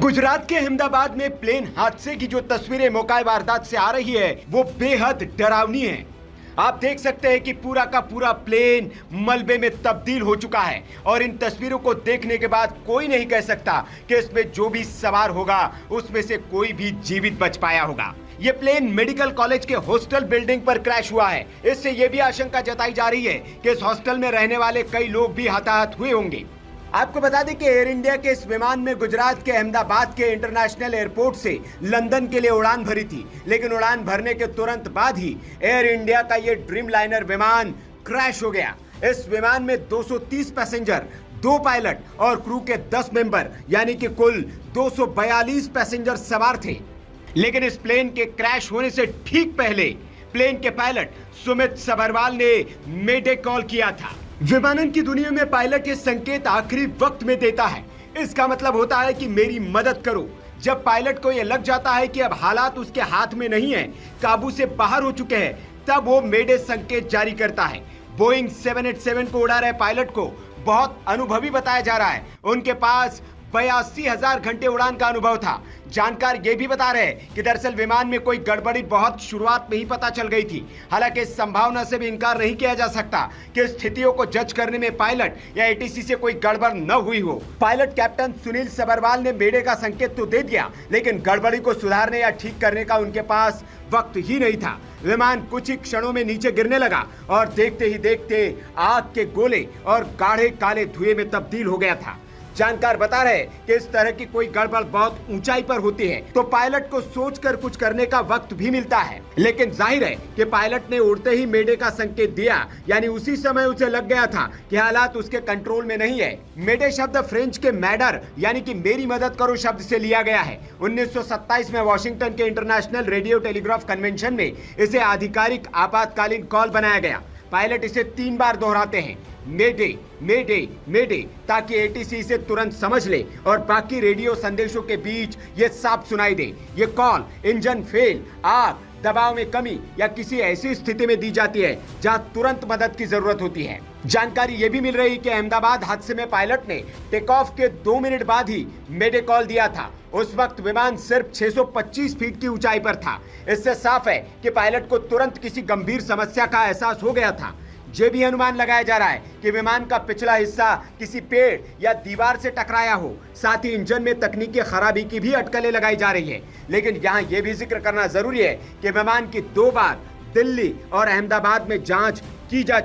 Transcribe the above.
गुजरात के अहमदाबाद में प्लेन हादसे की जो तस्वीरें मौका वारदात से आ रही है वो बेहद डरावनी है। आप देख सकते हैं कि पूरा का पूरा प्लेन मलबे में तब्दील हो चुका है और इन तस्वीरों को देखने के बाद कोई नहीं कह सकता कि इसमें जो भी सवार होगा उसमें से कोई भी जीवित बच पाया होगा। ये प्लेन मेडिकल कॉलेज के हॉस्टल बिल्डिंग पर क्रैश हुआ है। इससे यह भी आशंका जताई जा रही है कि इस हॉस्टल में रहने वाले कई लोग भी हताहत हुए होंगे। आपको बता दें कि एयर इंडिया के इस विमान में गुजरात के अहमदाबाद के इंटरनेशनल एयरपोर्ट से लंदन के लिए उड़ान भरी थी, लेकिन उड़ान भरने के तुरंत बाद ही एयर इंडिया का ये ड्रीम लाइनर विमान क्रैश हो गया। इस विमान में 230 पैसेंजर, 2 पायलट और क्रू के 10 मेंबर यानी कि कुल 242 पैसेंजर सवार थे। लेकिन इस प्लेन के क्रैश होने से ठीक पहले प्लेन के पायलट सुमित सबरवाल ने मेडे कॉल किया था। विमानन की दुनिया में पायलट ये संकेत आखिरी वक्त में देता है। इसका मतलब होता है कि मेरी मदद करो। जब पायलट को यह लग जाता है कि अब हालात उसके हाथ में नहीं है, काबू से बाहर हो चुके हैं, तब वो मेडे संकेत जारी करता है। बोइंग 787 को उड़ा रहे पायलट को बहुत अनुभवी बताया जा रहा है। उनके पास 82,000 घंटे उड़ान का अनुभव था। जानकार ये भी बता रहे हैं कि दरअसल विमान में कोई गड़बड़ी बहुत शुरुआत में ही पता चल गई थी। हालांकि इस संभावना से भी इनकार नहीं किया जा सकता कि स्थितियों को जज करने में पायलट या एटीसी से कोई गड़बड़ न हुई हो। पायलट कैप्टन सुनील सबरवाल ने मेडे का संकेत तो दे दिया, लेकिन गड़बड़ी को सुधारने या ठीक करने का उनके पास वक्त ही नहीं था। विमान कुछ ही क्षणों में नीचे गिरने लगा और देखते ही देखते आग के गोले और गाढ़े काले धुएं में तब्दील हो गया था। जानकार बता रहे कि इस तरह की कोई गड़बड़ बहुत ऊंचाई पर होती है तो पायलट को सोचकर कुछ करने का वक्त भी मिलता है, लेकिन जाहिर है कि पायलट ने उड़ते ही मेडे का संकेत दिया, यानी उसी समय उसे लग गया था कि हालात उसके कंट्रोल में नहीं है। मेडे शब्द फ्रेंच के मैडर यानी कि मेरी मदद करो शब्द से लिया गया है। 1927 में वॉशिंगटन के इंटरनेशनल रेडियो टेलीग्राफ कन्वेंशन में इसे आधिकारिक आपातकालीन कॉल बनाया गया। पायलट इसे 3 बार दोहराते हैं, मेडे मेडे मेडे, ताकि एटीसी इसे तुरंत समझ ले और बाकी रेडियो संदेशों के बीच ये साफ सुनाई दे। ये कॉल इंजन फेल, आग, दबाव में कमी या किसी ऐसी स्थिति में दी जाती है जहां तुरंत मदद की जरूरत होती है। जानकारी ये भी मिल रही कि अहमदाबाद हादसे में पायलट ने टेक ऑफ के 2 मिनट बाद ही मेडे कॉल दिया था। उस वक्त विमान सिर्फ 625 फीट की ऊंचाई पर था। इससे साफ है कि पायलट को तुरंत किसी गंभीर समस्या का एहसास हो गया था। ये भी अनुमान लगाया जा रहा है कि विमान का पिछला हिस्सा किसी पेड़ या दीवार से टकराया हो। साथ ही इंजन में तकनीकी खराबी की भी अटकलें लगाई जा रही है। लेकिन यहाँ यह भी जिक्र करना जरूरी है कि विमान की 2 बार दिल्ली और अहमदाबाद में जांच की जा